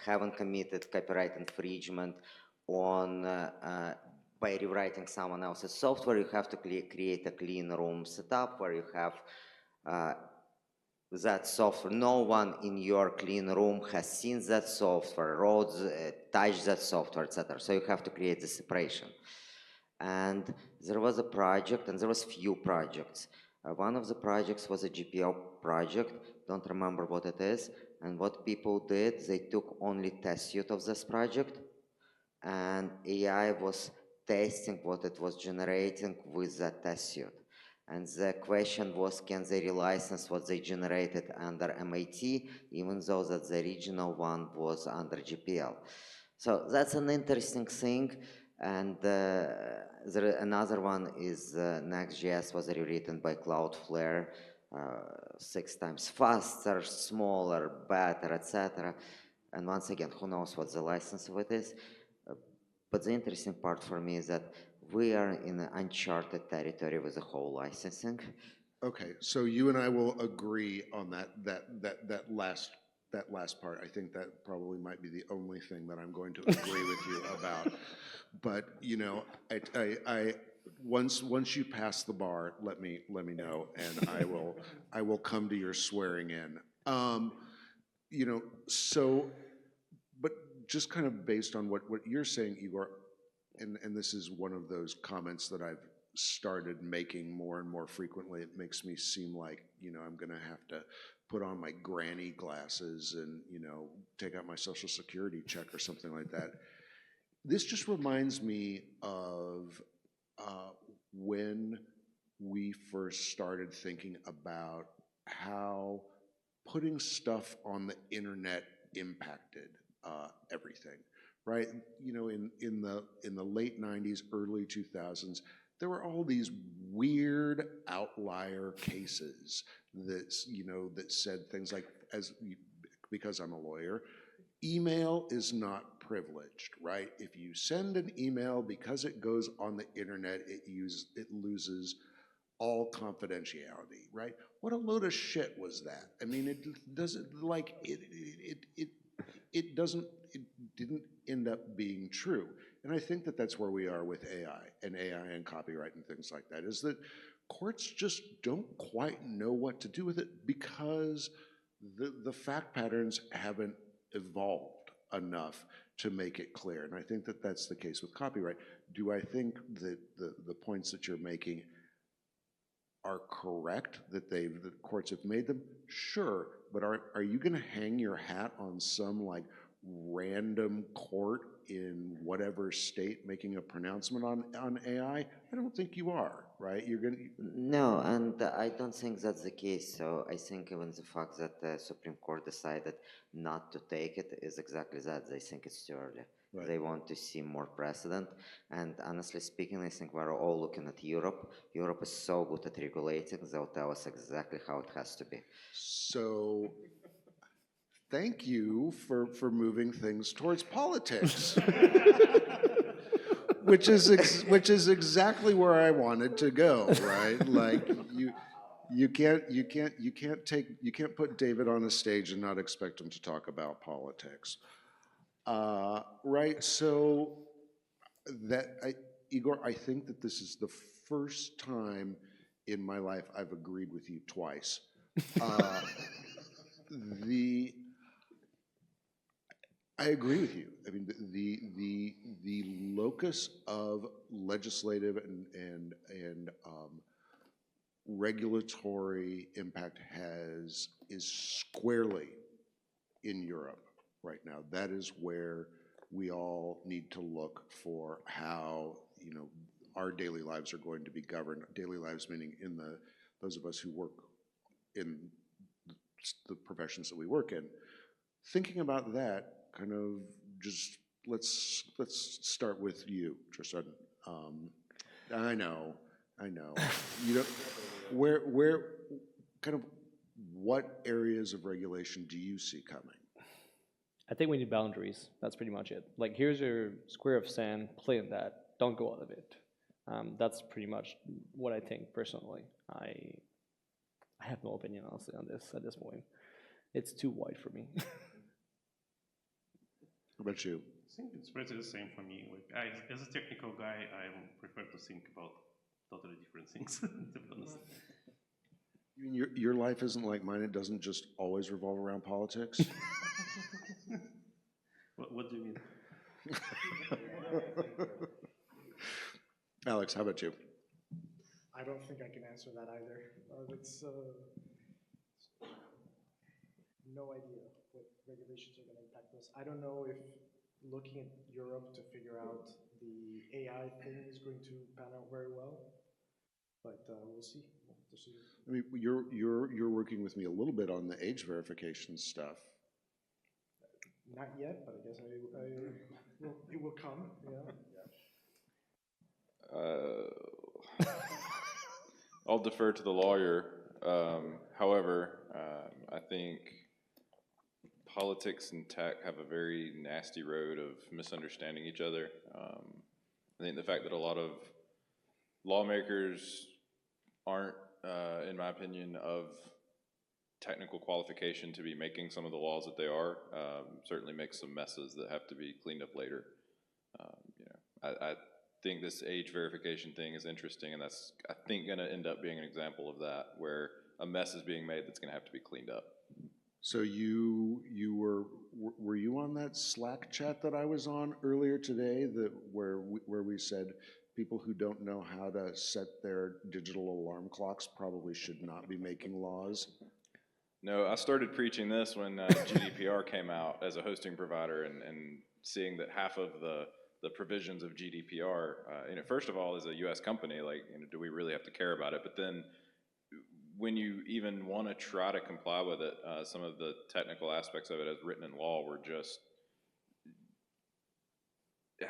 haven't committed copyright infringement on by rewriting someone else's software, you have to create a clean room setup where you have that software. No one in your clean room has seen that software, touched that software, etc. So you have to create the separation. And there was a project, and there was few projects. One of the projects was a GPL project, don't remember what it is, and what people did, they took only test suite of this project, and AI was testing what it was generating with that test suite. And the question was, can they relicense what they generated under MIT, even though that the original one was under GPL? So that's an interesting thing. And another one is Next.js was rewritten by Cloudflare, 6 times faster, smaller, better, etc. And once again, who knows what the license of it is? But the interesting part for me is that we are in an uncharted territory with the whole licensing. Okay, so you and I will agree on that last part. I think that probably might be the only thing that I'm going to agree with you about. But you know, once you pass the bar, let me know, and I will come to your swearing in. You know, so, but just kind of based on what you're saying, Igor, and this is one of those comments that I've started making more and more frequently. It makes me seem like, you know, I'm gonna have to put on my granny glasses and, you know, take out my Social Security check or something like that. This just reminds me of when we first started thinking about how putting stuff on the internet impacted everything, right? You know, in the late 90s, early 2000s, there were all these weird outlier cases that, you know, that said things like, because I'm a lawyer, email is not privileged, right? If you send an email, because it goes on the internet, it loses all confidentiality, right? What a load of shit was that? I mean, it doesn't, like, it didn't end up being true. And I think that that's where we are with AI and copyright and things like that, is that courts just don't quite know what to do with it because the fact patterns haven't evolved enough to make it clear. And I think that that's the case with copyright. Do I think that the points that you're making are correct, that the courts have made them? Sure, but are you gonna hang your hat on some like random court in whatever state making a pronouncement on AI? I don't think you are, right? You're gonna... No, and I don't think that's the case. So I think even the fact that the Supreme Court decided not to take it is exactly that. They think it's too early. Right. They want to see more precedent. And honestly speaking, I think we're all looking at Europe. Europe is so good at regulating, they'll tell us exactly how it has to be. So, thank you for moving things towards politics. which is exactly where I wanted to go, right? Like you can't put David on a stage and not expect him to talk about politics. Right, so Igor, I think that this is the first time in my life I've agreed with you twice. I agree with you. I mean, the locus of legislative and regulatory impact is squarely in Europe right now. That is where we all need to look for how, you know, our daily lives are going to be governed. Daily lives meaning those of us who work in the professions that we work in. Thinking about that, kind of just let's start with you, Tristan. I know. You know, where kind of what areas of regulation do you see coming? I think we need boundaries. That's pretty much it. Like, here's your square of sand, play in that, don't go out of it. That's pretty much what I think personally. I have no opinion, honestly, on this at this point. It's too wide for me. What about you? I think it's pretty the same for me. Like, as a technical guy, I prefer to think about totally different things, to be honest. You mean your life isn't like mine? It doesn't just always revolve around politics? What do you mean? Alex, how about you? I don't think I can answer that either. It's no idea what regulations are going to impact us. I don't know if looking at Europe to figure out the AI thing is going to pan out very well, but we'll see. I mean, you're working with me a little bit on the age verification stuff. Not yet, but I guess it will come. Yeah. I'll defer to the lawyer. However, I think politics and tech have a very nasty road of misunderstanding each other. I think the fact that a lot of lawmakers aren't, in my opinion, of technical qualification to be making some of the laws that they are, certainly makes some messes that have to be cleaned up later. You know, I think this age verification thing is interesting, and that's, I think, going to end up being an example of that, where a mess is being made that's going to have to be cleaned up. So were you on that Slack chat that I was on earlier today, where we said people who don't know how to set their digital alarm clocks probably should not be making laws? No, I started preaching this when GDPR came out as a hosting provider, and seeing that half of the provisions of GDPR, you know, first of all, as a U.S. company, like, you know, do we really have to care about it? But then, when you even want to try to comply with it, some of the technical aspects of it as written in law were just,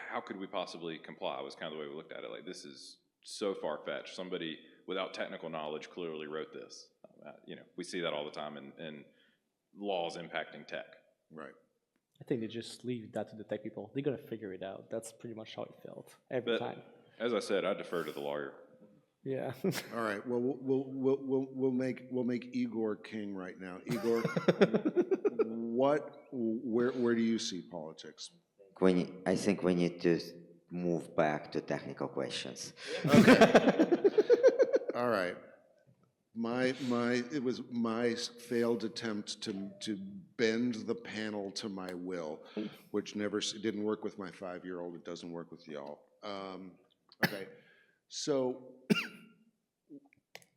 how could we possibly comply? Was kind of the way we looked at it. Like, this is so far-fetched. Somebody without technical knowledge clearly wrote this. You know, we see that all the time in laws impacting tech. Right. I think they just leave that to the tech people. They're gonna figure it out. That's pretty much how it felt every time. As I said, I defer to the lawyer. Yeah. All right. Well, we'll make Igor king right now. Igor, where do you see politics? I think we need to move back to technical questions. All right. It was my failed attempt to bend the panel to my will, which didn't work with my 5-year-old. It doesn't work with y'all. Okay. So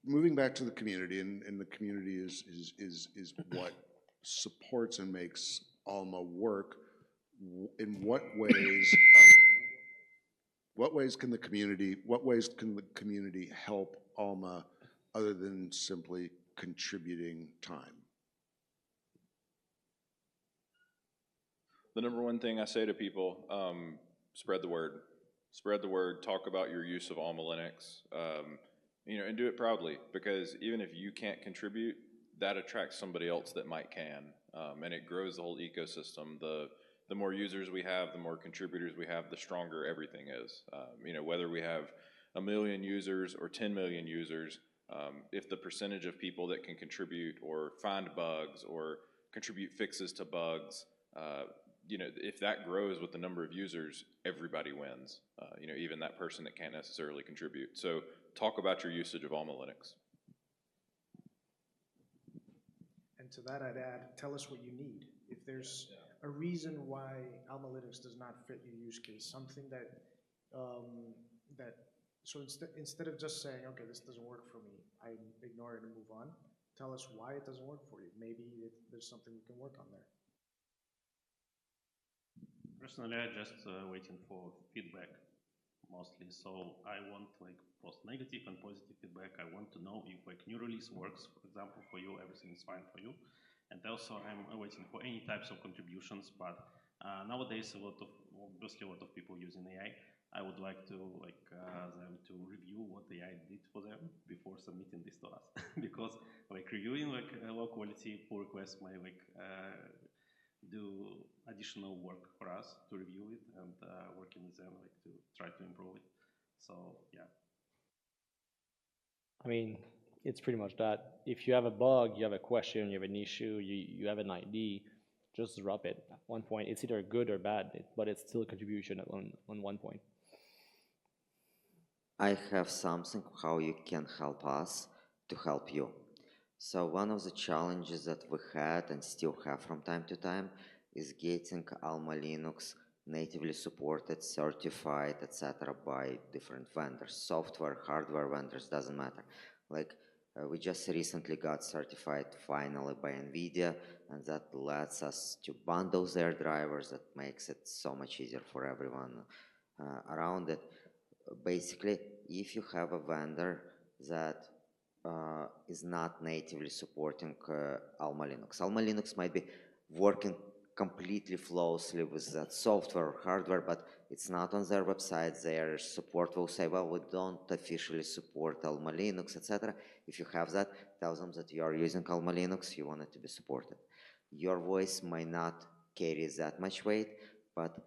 moving back to the community, and the community is what supports and makes Alma work. In what ways can the community help Alma other than simply contributing time? The number one thing I say to people, spread the word. Spread the word, talk about your use of AlmaLinux, and do it proudly, because even if you can't contribute, that attracts somebody else that might can, and it grows the whole ecosystem. The more users we have, the more contributors we have, the stronger everything is. Whether we have 1 million users or 10 million users, if the percentage of people that can contribute or find bugs or contribute fixes to bugs, if that grows with the number of users, everybody wins. Even that person that can't necessarily contribute. So talk about your usage of AlmaLinux. And to that I'd add, tell us what you need. If there's a reason why AlmaLinux does not fit your use case, something so instead of just saying, okay, this doesn't work for me, I ignore it and move on, tell us why it doesn't work for you. Maybe there's something we can work on there. Personally, I'm just waiting for feedback mostly. So I want both negative and positive feedback. I want to know if new release works, for example, for you, everything is fine for you. And also I'm waiting for any types of contributions, but nowadays obviously a lot of people using AI. I would like to them to review what AI did for them before submitting this to us. Because reviewing low quality pull requests may do additional work for us to review it and working with them to try to improve it. So yeah. I mean, it's pretty much that. If you have a bug, you have a question, you have an issue, you have an ID, just drop it at one point. It's either good or bad, but it's still a contribution on one point. I have something how you can help us to help you. So one of the challenges that we had and still have from time to time is getting AlmaLinux natively supported, certified, etc. by different vendors, software, hardware vendors, doesn't matter. We just recently got certified finally by NVIDIA, and that lets us to bundle their drivers. That makes it so much easier for everyone around it. Basically, if you have a vendor that is not natively supporting AlmaLinux. AlmaLinux might be working completely flawlessly with that software or hardware, but it's not on their website. Their support will say, well, we don't officially support AlmaLinux, etc. If you have that, tell them that you are using AlmaLinux, you want it to be supported. Your voice might not carry that much weight, but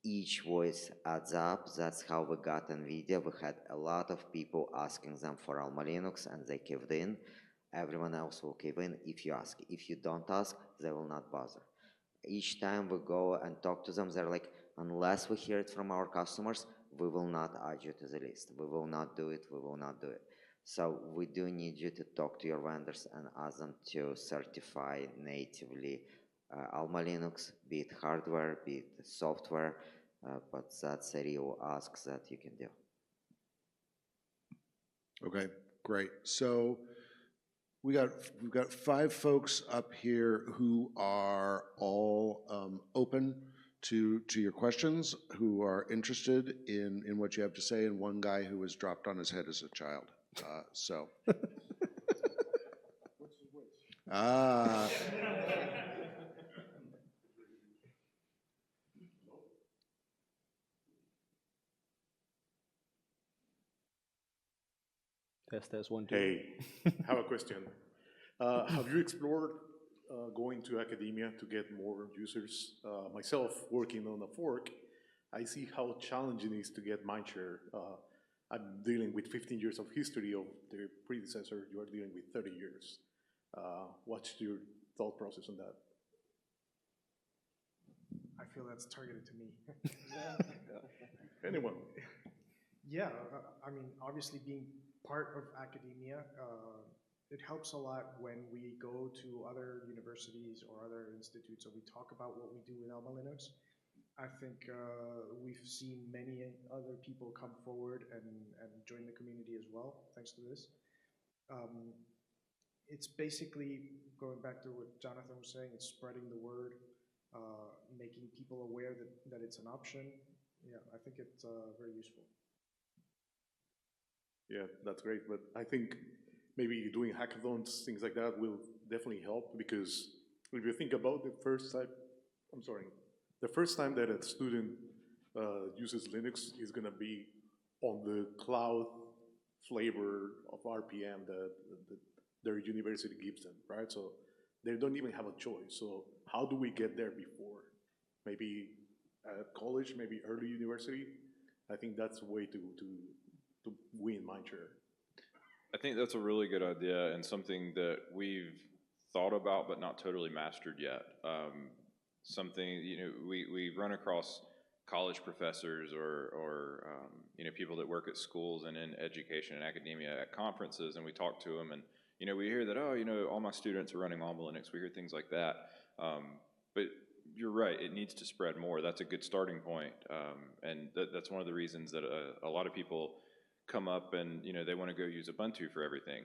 each voice adds up. That's how we got NVIDIA. We had a lot of people asking them for AlmaLinux, and they caved in. Everyone else will cave in if you ask. If you don't ask, they will not bother. Each time we go and talk to them, they're like, unless we hear it from our customers, we will not add you to the list. We will not do it. We will not do it. So we do need you to talk to your vendors and ask them to certify natively AlmaLinux, be it hardware, be it software, but that's a real ask that you can do. Okay, great. So we've got 5 folks up here who are all open to your questions, who are interested in what you have to say, and one guy who was dropped on his head as a child. Test 1, 2. Hey, I have a question. Have you explored going to academia to get more users? Myself, working on a fork, I see how challenging it is to get mindshare I'm dealing with 15 years of history of their predecessor, you are dealing with 30 years. What's your thought process on that? I feel that's targeted to me. Anyone? Yeah, I mean, obviously being part of academia, it helps a lot when we go to other universities or other institutes and we talk about what we do with AlmaLinux. I think we've seen many other people come forward and join the community as well, thanks to this. It's basically, going back to what Jonathan was saying, it's spreading the word, making people aware that it's an option. Yeah, I think it's very useful. Yeah, that's great, but I think maybe doing hackathons, things like that will definitely help, because if you think about the first time that a student uses Linux is gonna be on the cloud flavor of RPM that their university gives them, right? So they don't even have a choice. So how do we get there before? Maybe at college, maybe early university? I think that's a way to win mindshare. I think that's a really good idea and something that we've thought about but not totally mastered yet. Something, you know, we run across college professors or you know, people that work at schools and in education and academia at conferences, and we talk to them, and you know, we hear that, oh, you know, all my students are running AlmaLinux. We hear things like that, but you're right, it needs to spread more. That's a good starting point, and that's one of the reasons that a lot of people come up and, you know, they want to go use Ubuntu for everything.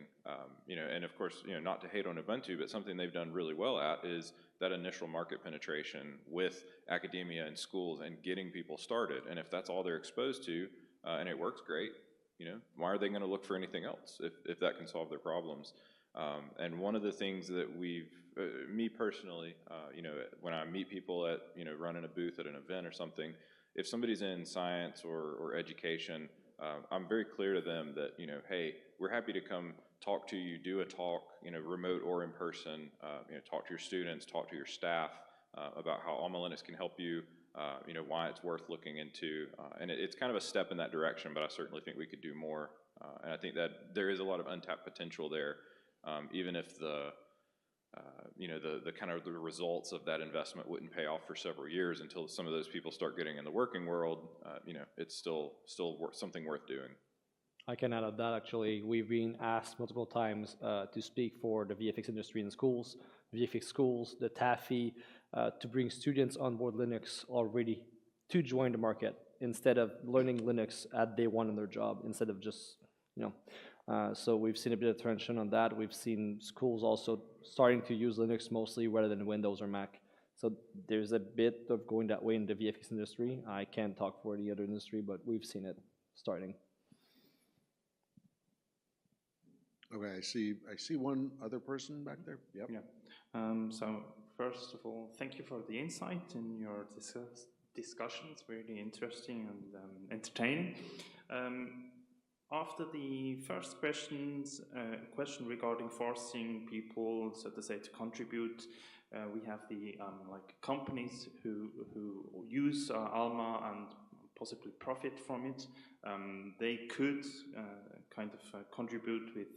You know, and of course, you know, not to hate on Ubuntu, but something they've done really well at is that initial market penetration with academia and schools and getting people started. And if that's all they're exposed to, and it works great, you know, why are they going to look for anything else if that can solve their problems? And one of the things that we've, me personally, you know, when I meet people at, you know, running a booth at an event or something, if somebody's in science or education, I'm very clear to them that, you know, hey, we're happy to come talk to you, do a talk, you know, remote or in person, you know, talk to your students, talk to your staff about how AlmaLinux can help you, you know, why it's worth looking into. And it's kind of a step in that direction, but I certainly think we could do more. And I think that there is a lot of untapped potential there, even if the, you know, the kind of the results of that investment wouldn't pay off for several years until some of those people start getting in the working world. You know, it's still something worth doing. I can add on that, actually. We've been asked multiple times to speak for the VFX industry in schools, VFX schools, the TAFE, to bring students on board Linux already to join the market instead of learning Linux at day one in their job, instead of just, you know. So we've seen a bit of traction on that. We've seen schools also starting to use Linux mostly rather than Windows or Mac. So there's a bit of going that way in the VFX industry. I can't talk for the other industry, but we've seen it starting. Okay, I see one other person back there. Yep. Yeah. So first of all, thank you for the insight in your discussions. Really interesting and entertaining. After the first question regarding forcing people, so to say, to contribute, we have the like companies who use Alma and possibly profit from it. They could kind of contribute with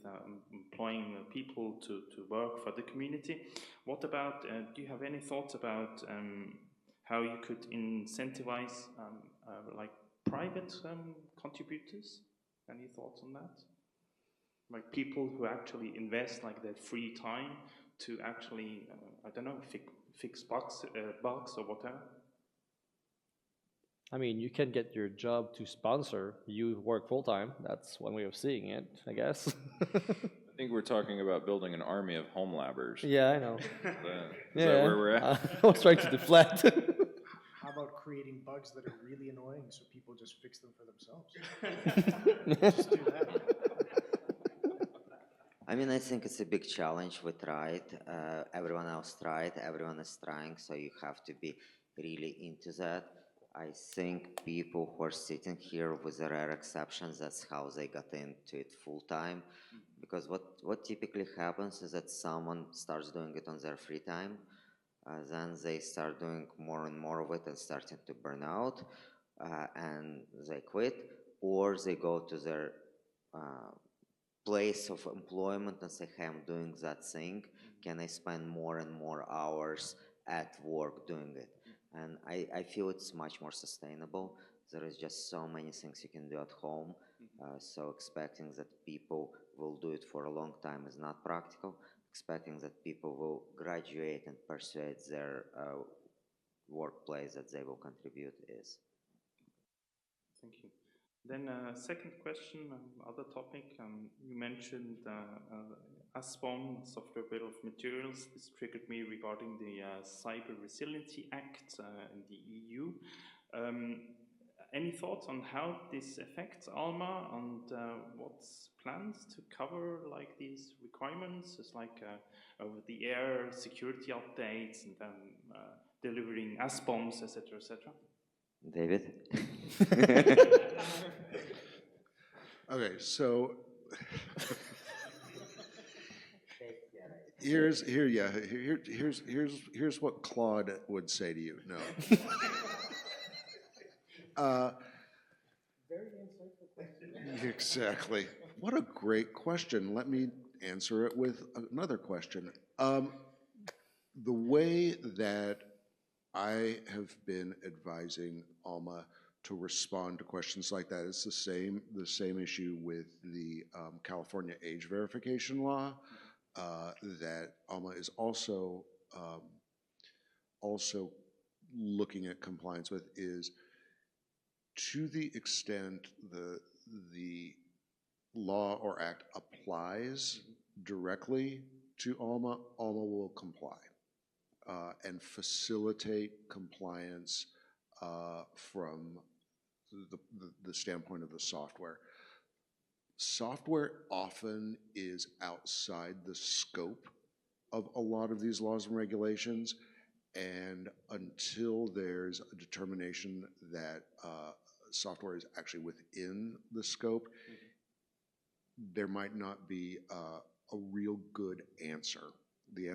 employing people to work for the community. What about, do you have any thoughts about how you could incentivize like private contributors? Any thoughts on that? Like people who actually invest like their free time to actually, I don't know, fix bugs or whatever? I mean, you can get your job to sponsor. You work full-time. That's one way of seeing it, I guess. I think we're talking about building an army of home labbers. Yeah, I know. Is that where we're at? I was trying to deflect. How about creating bugs that are really annoying so people just fix them for themselves? Just do that. I mean, I think it's a big challenge with Wright. Everyone else tried, everyone is trying, so you have to be really into that. I think people who are sitting here, with the rare exceptions, that's how they got into it full time. Because what typically happens is that someone starts doing it on their free time, then they start doing more and more of it and starting to burn out, and they quit. or they go to their place of employment and say, hey, I'm doing that thing. Can I spend more and more hours at work doing it? And I feel it's much more sustainable. There is just so many things you can do at home. So expecting that people will do it for a long time is not practical. Expecting that people will graduate and persuade their workplace that they will contribute is. Thank you. Then second question, other topic. You mentioned ASBOM, Software Bill of Materials. This triggered me regarding the Cyber Resiliency Act in the EU. Any thoughts on how this affects ALMA and what's plans to cover like these requirements? It's like over-the-air security updates and then delivering ASBOMs, etc., etc. David? Okay, so here's what Claude would say to you. No. Very insightful question. Exactly. What a great question. Let me answer it with another question. The way that I have been advising ALMA to respond to questions like that is the same issue with the California age verification law that ALMA is also looking at compliance with is to the extent the law or act applies directly to ALMA, ALMA will comply and facilitate compliance from the standpoint of the software. Software often is outside the scope of a lot of these laws and regulations, and until there's a determination that software is actually within the scope, there might not be a real good answer. The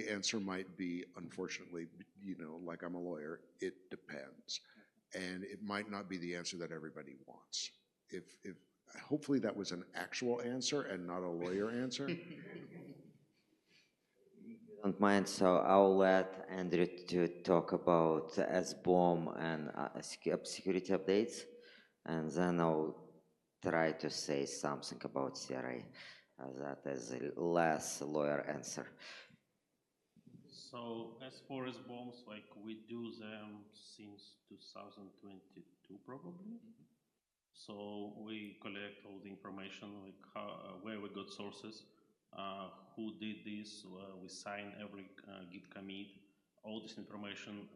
answer might be, unfortunately, like I'm a lawyer, it depends. And it might not be the answer that everybody wants. If hopefully that was an actual answer and not a lawyer answer. Don't mind, so I'll let Andrew to talk about SBOM and security updates, and then I'll try to say something about CRA. That is a less lawyer answer. So as for SBOMs, like we do them since 2022 probably. So we collect all the information, like where we got sources, who did this, we sign every Git commit, all this information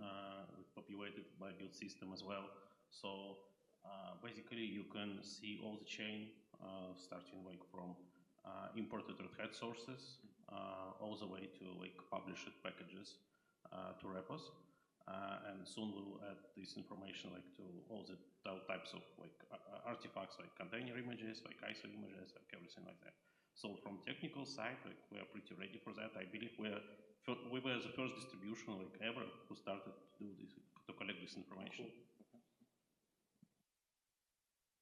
populated by build system as well. So basically you can see all the chain, starting like from imported Red Hat sources, all the way to like published packages to repos. And soon we'll add this information like to all the types of like artifacts, like container images, like ISO images, like everything like that. So from technical side, like we are pretty ready for that. I believe we were the first distribution like ever who started to do this, to collect this information.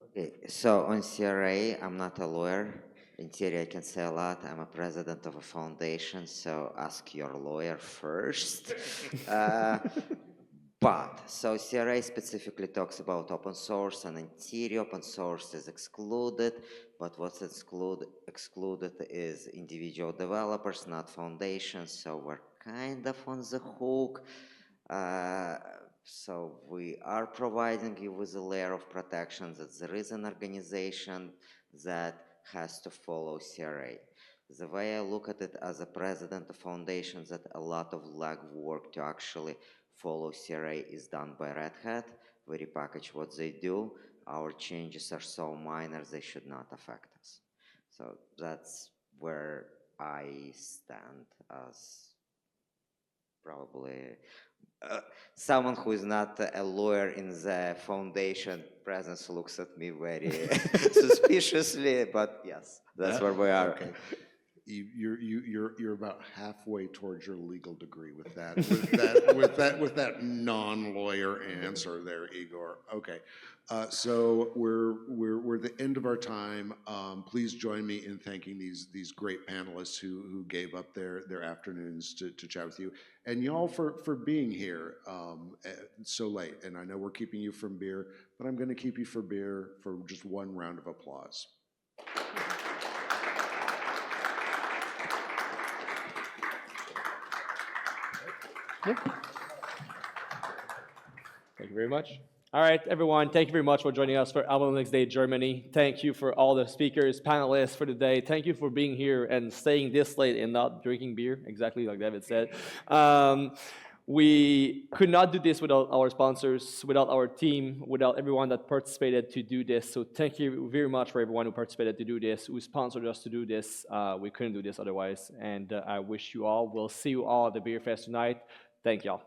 Okay, so on CRA, I'm not a lawyer. In theory, I can say a lot. I'm a president of a foundation, so ask your lawyer first. So CRA specifically talks about open source, and in theory, open source is excluded, but what's excluded is individual developers, not foundations, so we're kind of on the hook. So we are providing you with a layer of protection that there is an organization that has to follow CRA. The way I look at it as a president of foundations, that a lot of legwork to actually follow CRA is done by Red Hat. We repackage what they do. Our changes are so minor, they should not affect us. So that's where I stand as probably someone who is not a lawyer in the foundation presence looks at me very suspiciously, but yes, that's where we are. Okay. you're about halfway towards your legal degree with that with that non-lawyer answer there, Igor. Okay, so we're at the end of our time. Please join me in thanking these great panelists who gave up their afternoons to chat with you, and y'all for being here so late. And I know we're keeping you from beer, but I'm going to keep you for beer for just one round of applause. Thank you very much. All right, everyone, thank you very much for joining us for AlmaLinux Day Germany. Thank you for all the speakers, panelists for the day. Thank you for being here and staying this late and not drinking beer, exactly like David said. We could not do this without our sponsors, without our team, without everyone that participated to do this. So thank you very much for everyone who participated to do this, who sponsored us to do this. We couldn't do this otherwise. And I wish you all, we'll see you all at the Beer Fest tonight. Thank y'all.